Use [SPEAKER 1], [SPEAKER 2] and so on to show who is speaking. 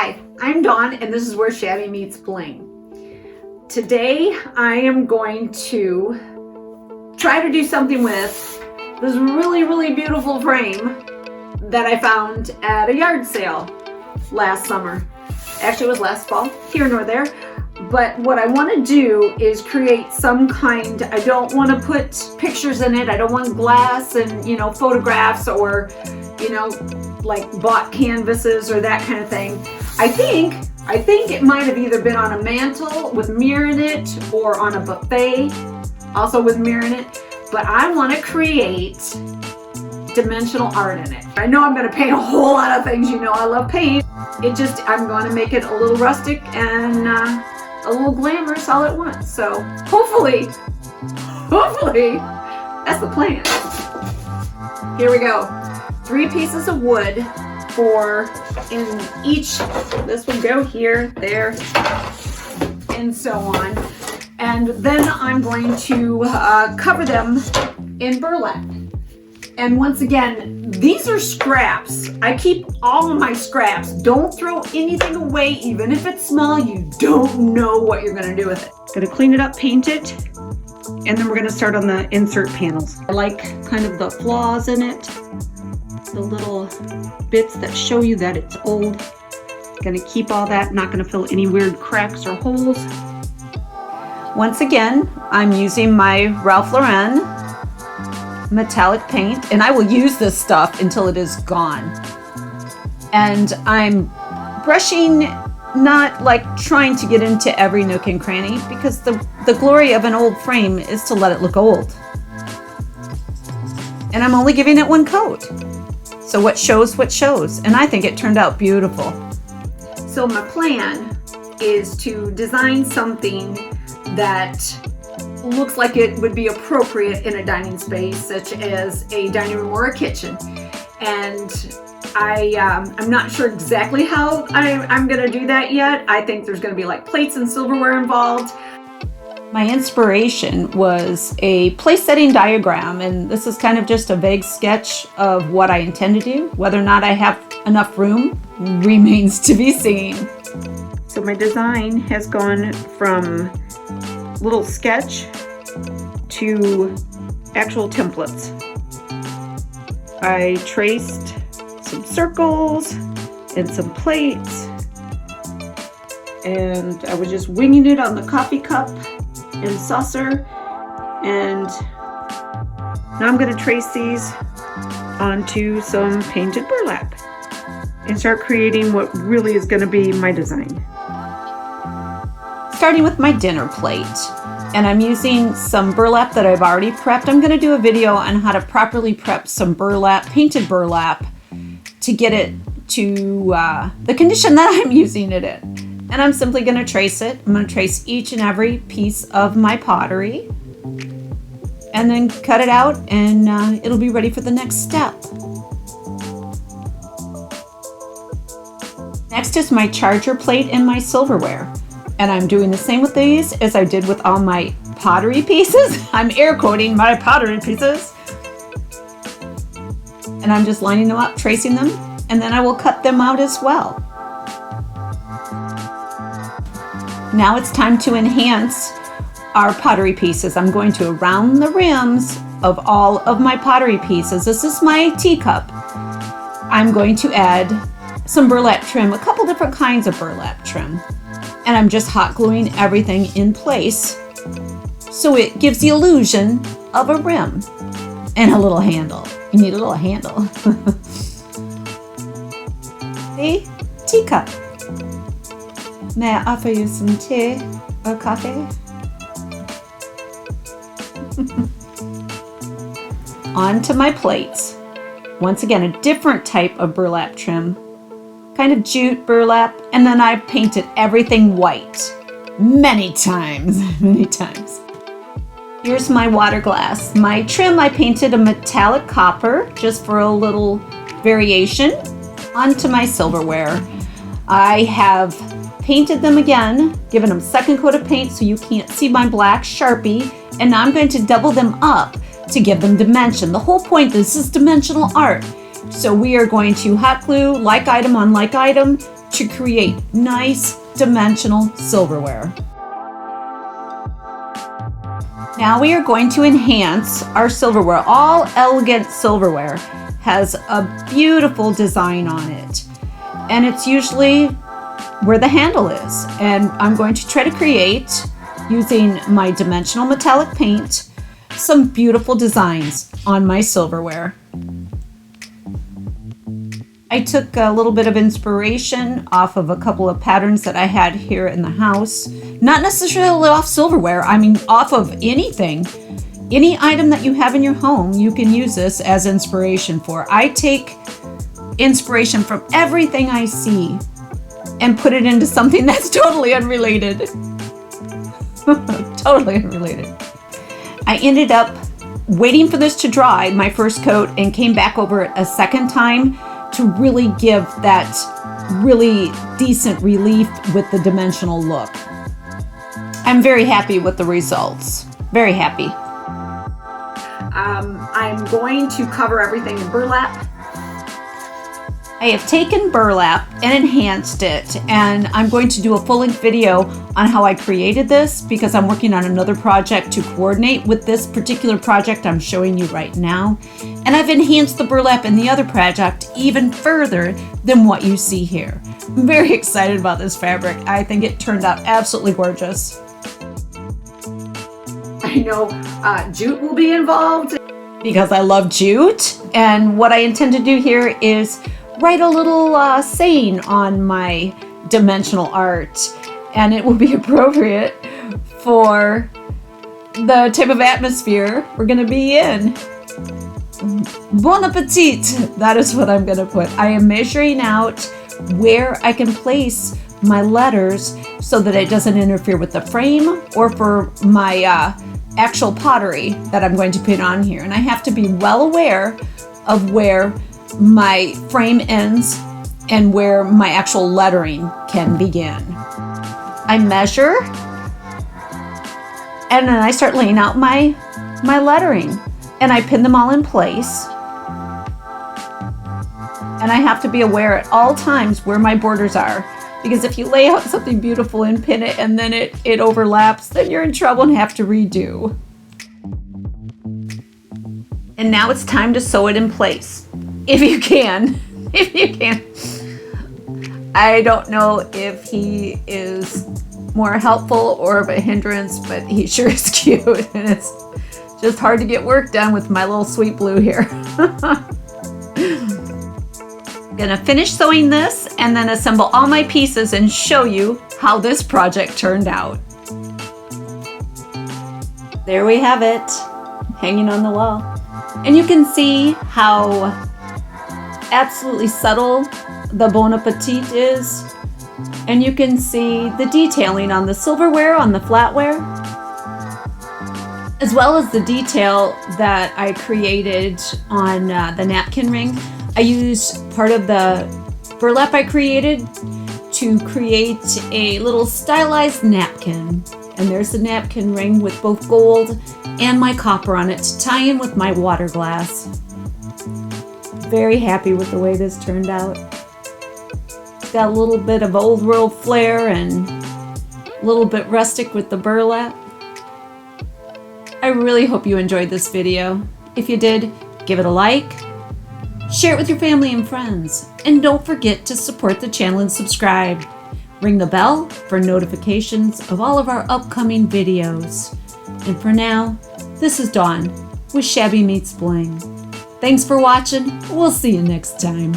[SPEAKER 1] Hi, I'm Dawn and this is where Shabby meets Bling. Today I am going to try to do something with this really beautiful frame that I found at a yard sale last summer. Actually, it was last fall, here nor there. But what I want to do is create some kind, I don't want to put pictures in it. I don't want glass and, photographs or, like bought canvases or that kind of thing. I think it might have either been on a mantle with mirror in it or on a buffet also with mirror in it. But I want to create dimensional art in it. I know I'm going to paint a whole lot of things. I love paint. I'm going to make it a little rustic and a little glamorous all at once. So hopefully, that's the plan. Here we go. 3 pieces of wood in each. This would go here, there, and so on. And then I'm going to cover them in burlap. And once again, these are scraps. I keep all of my scraps. Don't throw anything away, even if it's small. You don't know what you're gonna do with it.
[SPEAKER 2] Gonna clean it up, paint it, and then we're gonna start on the insert panels. I like kind of the flaws in it, the little bits that show you that it's old. Gonna keep all that, not gonna fill any weird cracks or holes. Once again, I'm using my Ralph Lauren metallic paint, and I will use this stuff until it is gone. And I'm brushing, not like trying to get into every nook and cranny, because the glory of an old frame is to let it look old. And I'm only giving it 1 coat. So what shows, and I think it turned out beautiful.
[SPEAKER 1] So my plan is to design something that looks like it would be appropriate in a dining space, such as a dining room or a kitchen. And I'm not sure exactly how I'm going to do that yet. I think there's going to be like plates and silverware involved.
[SPEAKER 2] My inspiration was a place setting diagram, and this is kind of just a vague sketch of what I intend to do. Whether or not I have enough room remains to be seen. So my design has gone from little sketch to actual templates. I traced some circles and some plates, and I was just winging it on the coffee cup and saucer, and now I'm going to trace these onto some painted burlap and start creating what really is going to be my design. Starting with my dinner plate, and I'm using some burlap that I've already prepped. I'm going to do a video on how to properly prep some burlap, painted burlap, to get it to the condition that I'm using it in. And I'm simply going to trace it. I'm going to trace each and every piece of my pottery and then cut it out, and it'll be ready for the next step. Next is my charger plate and my silverware. And I'm doing the same with these as I did with all my pottery pieces. I'm air quoting my pottery pieces. And I'm just lining them up, tracing them, and then I will cut them out as well. Now it's time to enhance our pottery pieces. I'm going to round the rims of all of my pottery pieces. This is my teacup. I'm going to add some burlap trim, a couple different kinds of burlap trim. And I'm just hot gluing everything in place so it gives the illusion of a rim and a little handle. You need a little handle. A teacup. May I offer you some tea or coffee? On to my plates. Once again, a different type of burlap trim. Kind of jute burlap, and then I painted everything white many times. Here's my water glass. My trim, I painted a metallic copper just for a little variation. Onto my silverware. I have painted them again, given them second coat of paint so you can't see my black Sharpie, and now I'm going to double them up to give them dimension. The whole point, this is dimensional art. So we are going to hot glue like item on like item to create nice dimensional silverware. Now we are going to enhance our silverware. All elegant silverware has a beautiful design on it, and it's usually where the handle is. And I'm going to try to create, using my dimensional metallic paint, some beautiful designs on my silverware. I took a little bit of inspiration off of a couple of patterns that I had here in the house. Not necessarily off silverware, I mean off of anything. Any item that you have in your home, you can use this as inspiration for. I take inspiration from everything I see and put it into something that's totally unrelated. Totally unrelated. I ended up waiting for this to dry, my first coat, and came back over it a second time to really give that really decent relief with the dimensional look. I'm very happy with the results. Very happy.
[SPEAKER 1] I'm going to cover everything in burlap.
[SPEAKER 2] I have taken burlap and enhanced it, and I'm going to do a full-length video on how I created this because I'm working on another project to coordinate with this particular project I'm showing you right now. And I've enhanced the burlap in the other project even further than what you see here. I'm very excited about this fabric. I think it turned out absolutely gorgeous.
[SPEAKER 1] I know jute will be involved.
[SPEAKER 2] Because I love jute, and what I intend to do here is write a little saying on my dimensional art, and it will be appropriate for the type of atmosphere we're going to be in. Bon appetit! That is what I'm going to put. I am measuring out where I can place my letters so that it doesn't interfere with the frame or for my actual pottery that I'm going to put on here. And I have to be well aware of where my frame ends and where my actual lettering can begin. I measure and then I start laying out my lettering, and I pin them all in place. And I have to be aware at all times where my borders are, because if you lay out something beautiful and pin it and then it overlaps, then you're in trouble and have to redo. And now it's time to sew it in place. If you can. If you can. I don't know if he is more helpful or of a hindrance, but he sure is cute. And it's just hard to get work done with my little sweet blue here. Gonna finish sewing this and then assemble all my pieces and show you how this project turned out. There we have it, hanging on the wall. And you can see how absolutely subtle the Bon Appetit is. And you can see the detailing on the silverware, on the flatware, as well as the detail that I created on the napkin ring. I used part of the burlap I created to create a little stylized napkin. And there's the napkin ring with both gold and my copper on it to tie in with my water glass. Very happy with the way this turned out. It's got a little bit of old world flair and a little bit rustic with the burlap. I really hope you enjoyed this video. If you did, give it a like, share it with your family and friends, and don't forget to support the channel and subscribe. Ring the bell for notifications of all of our upcoming videos. And for now, this is Dawn with Shabby Meets Bling. Thanks for watching. We'll see you next time.